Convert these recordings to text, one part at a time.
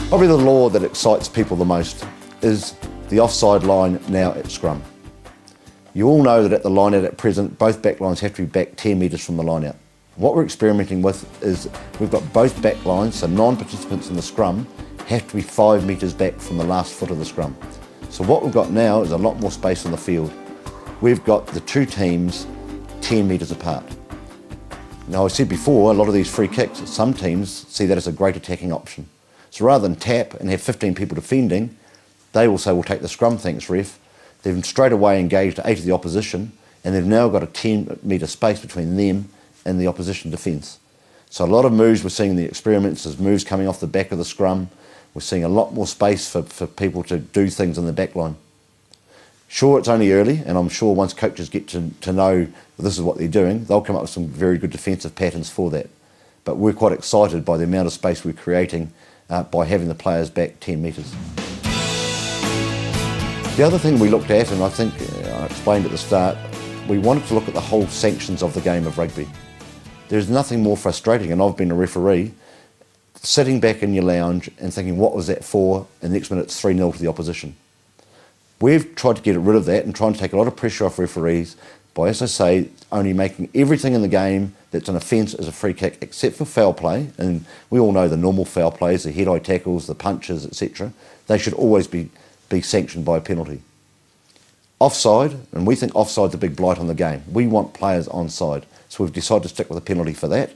Probably the law that excites people the most is the offside line now at scrum. You all know that at the line out at present, both back lines have to be back 10 metres from the line out. What we're experimenting with is we've got both back lines, so non-participants in the scrum have to be 5 metres back from the last foot of the scrum. So what we've got now is a lot more space on the field. We've got the two teams 10 metres apart. Now, I said before, a lot of these free kicks, some teams see that as a great attacking option. So rather than tap and have 15 people defending, they will say, we'll take the scrum, thanks ref. They've straight away engaged 8 of the opposition, and they've now got a 10 metre space between them and the opposition defence. So a lot of moves we're seeing in the experiments is moves coming off the back of the scrum. We're seeing a lot more space for people to do things in the back line. Sure, it's only early, and I'm sure once coaches get to know that this is what they're doing, they'll come up with some very good defensive patterns for that. But we're quite excited by the amount of space we're creating by having the players back 10 metres. The other thing we looked at, and I think I explained at the start, we wanted to look at the whole sanctions of the game of rugby. There's nothing more frustrating, and I've been a referee, sitting back in your lounge and thinking, what was that for? And the next minute it's 3-0 to the opposition. We've tried to get rid of that and trying to take a lot of pressure off referees by, as I say, only making everything in the game that's an offence as a free kick, except for foul play. And we all know the normal foul plays, the head-eye tackles, the punches, etc. They should always be sanctioned by a penalty. Offside, and we think offside's a big blight on the game. We want players onside, so we've decided to stick with a penalty for that.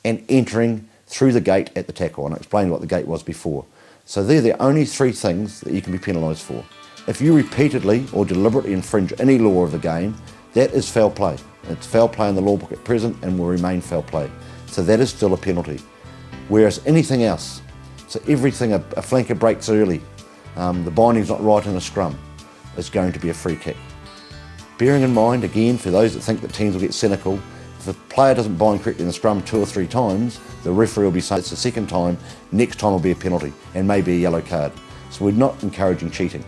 And entering through the gate at the tackle, and I explained what the gate was before. So they're the only 3 things that you can be penalised for. If you repeatedly or deliberately infringe any law of the game, that is foul play. It's foul play in the law book at present and will remain foul play. So that is still a penalty. Whereas anything else, so everything, a flanker breaks early, the binding's not right in a scrum, is going to be a free kick. Bearing in mind, again, for those that think that teams will get cynical, if a player doesn't bind correctly in the scrum 2 or 3 times, the referee will be saying it's the second time, next time will be a penalty and maybe a yellow card. So we're not encouraging cheating.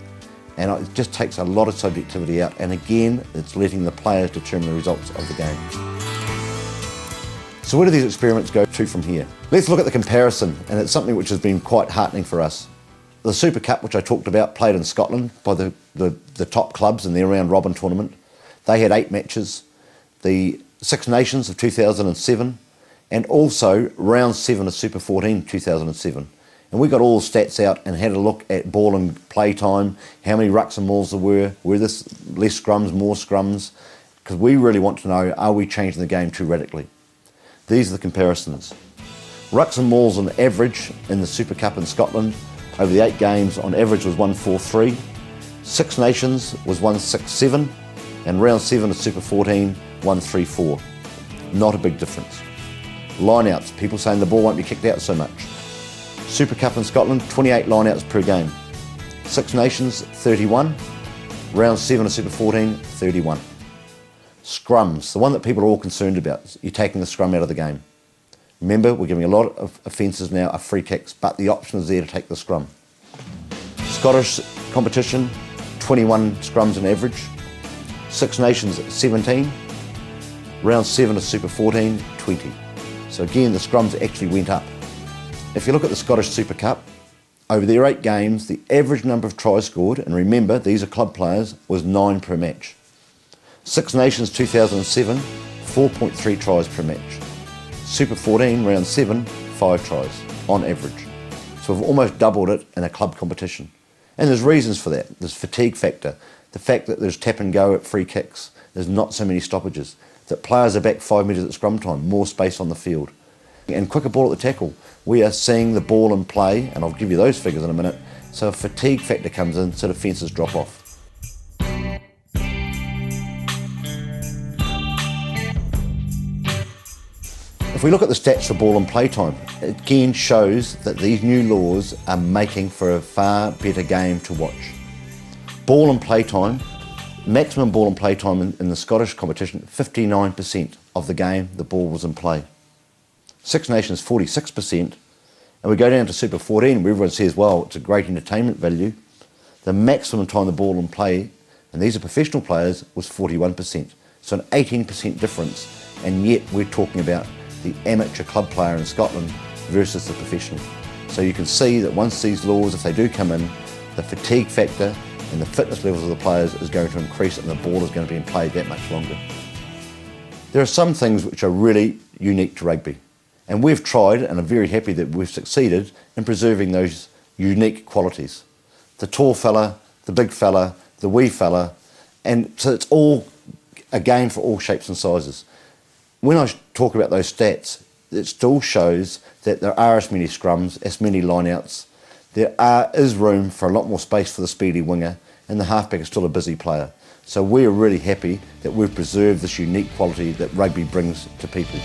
And it just takes a lot of subjectivity out, and again, it's letting the players determine the results of the game. So where do these experiments go to from here? Let's look at the comparison, and it's something which has been quite heartening for us. The Super Cup, which I talked about, played in Scotland by the top clubs in their round robin tournament. They had 8 matches. The Six Nations of 2007, and also round 7 of Super 14 2007. And we got all the stats out and had a look at ball and play time, how many rucks and mauls there were this less scrums, more scrums, because we really want to know, are we changing the game too radically? These are the comparisons. Rucks and mauls on average in the Super Cup in Scotland over the 8 games on average was 143, Six Nations was 167, and round 7 of Super 14, 134. Not a big difference. Line-outs, people saying the ball won't be kicked out so much. Super Cup in Scotland, 28 line-outs per game. Six Nations, 31. Round 7 of Super 14, 31. Scrums, the one that people are all concerned about. You're taking the scrum out of the game. Remember, we're giving a lot of offences now are free kicks, but the option is there to take the scrum. Scottish competition, 21 scrums on average. Six Nations, 17. Round 7 of Super 14, 20. So again, the scrums actually went up. If you look at the Scottish Super Cup, over their 8 games, the average number of tries scored, and remember, these are club players, was 9 per match. Six Nations 2007, 4.3 tries per match. Super 14, round 7, 5 tries, on average. So we've almost doubled it in a club competition. And there's reasons for that. There's fatigue factor, the fact that there's tap and go at free kicks, there's not so many stoppages, that players are back 5 metres at scrum time, more space on the field. And quicker ball at the tackle. We are seeing the ball in play, and I'll give you those figures in a minute, so a fatigue factor comes in, so defences drop off. If we look at the stats for ball and play time, it again shows that these new laws are making for a far better game to watch. Ball and play time, maximum ball and play time in the Scottish competition, 59% of the game the ball was in play. Six Nations 46%, and we go down to Super 14 where everyone says, well, it's a great entertainment value. The maximum time the ball in play, and these are professional players, was 41%. So an 18% difference, and yet we're talking about the amateur club player in Scotland versus the professional. So you can see that once these laws, if they do come in, the fatigue factor and the fitness levels of the players is going to increase and the ball is going to be in play that much longer. There are some things which are really unique to rugby, and we've tried and are very happy that we've succeeded in preserving those unique qualities. The tall fella, the big fella, the wee fella, and so it's all a game for all shapes and sizes. When I talk about those stats, it still shows that there are as many scrums, as many lineouts. There is room for a lot more space for the speedy winger, and the halfback is still a busy player. So we're really happy that we've preserved this unique quality that rugby brings to people.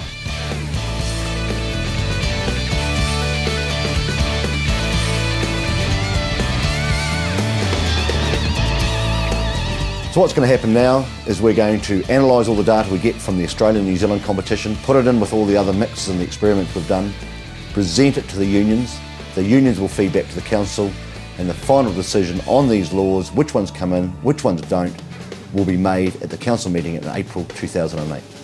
So what's going to happen now is we're going to analyse all the data we get from the Australian-New Zealand competition, put it in with all the other mixes and the experiments we've done, present it to the unions will feed back to the council, and the final decision on these laws, which ones come in, which ones don't, will be made at the council meeting in April 2008.